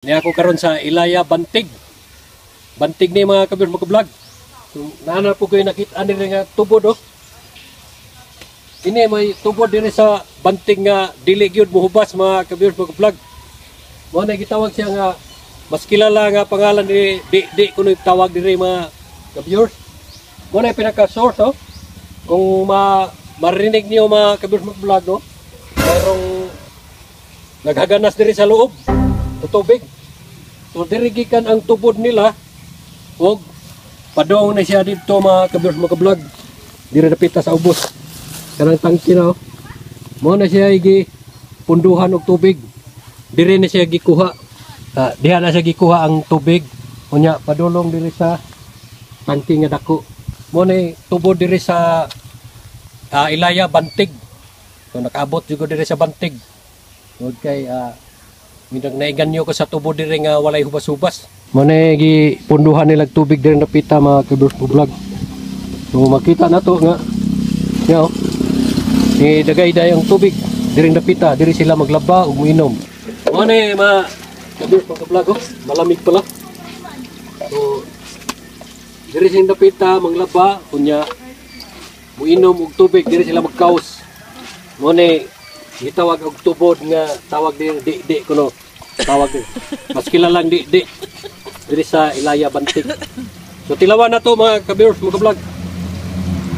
Ni ako karon sa Ilaya Bantig. Bantig ni mga kabir mag-vlog. So, naana po kayo nakita ani nga tubod oh. Ini may tubod diri sa Bantig nga dili gyud mohubas mga kabir mag-vlog. Mo na gitawag siya nga mas kilala nga pangalan ni di kuno tawag diri mga kabir. Mo na pinaka source oh. Kung marinig niyo mga kabir mag-vlog no. Mayroong naghaganas diri sa loob. Tubig. So dirigikan ang tubod nila og padong na siya dito mga kabir mga vlog. Diri napita sa ubos. Kanang tangki na oh. Mo na siya igi punduhan og tubig. Diri na siya gikuha. Diha na siya gikuha ang tubig. Unya padulong diri sa tangki nga dako. Mo na tubod diri sa Ilaya Bantig. So nakaabot jud diri sa Bantig. Tungod kay minang naiganyo ko sa tubo diri nga walay hubas-hubas. Mo na gi punduhan nila tubig diri napita mga kabir vlog. So makita nato nga yo ni dagay dayang tubig diri napita, diri sila maglaba ug minom. Mo na mga kabir vlog oh, malamig pala. So diri sila napita maglaba unya muinom og tubig diri sila magkaos. Mo na gitawag og tubod nga tawag di kuno tawag din. Mas kilalang di diri sa Ilaya Bantig. So tilawan na to mga ka-viewers mga vlog.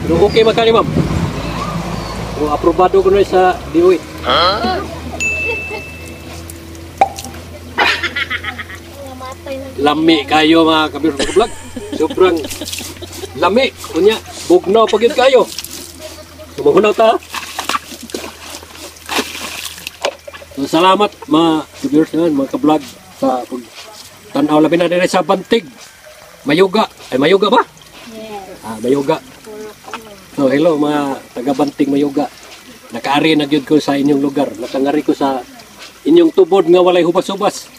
Pero okay magkani ma'am. O aprobado ko na sa DOE. Lami kayo mga ka-viewers mga vlog. Sobrang lami kunya bugnaw pagid kayo. Sumuhunaw ta. So, salamat mga viewers naman, mga ka-vlog sa tanaw labi na diri sa Bantig. Mayuga. Ay Mayuga ba? Yes. Mayuga. So hello mga taga Bantig Mayuga. Nakaari na gyud ko sa inyong lugar. Nakangari ko sa inyong tubod nga walay hubas-hubas.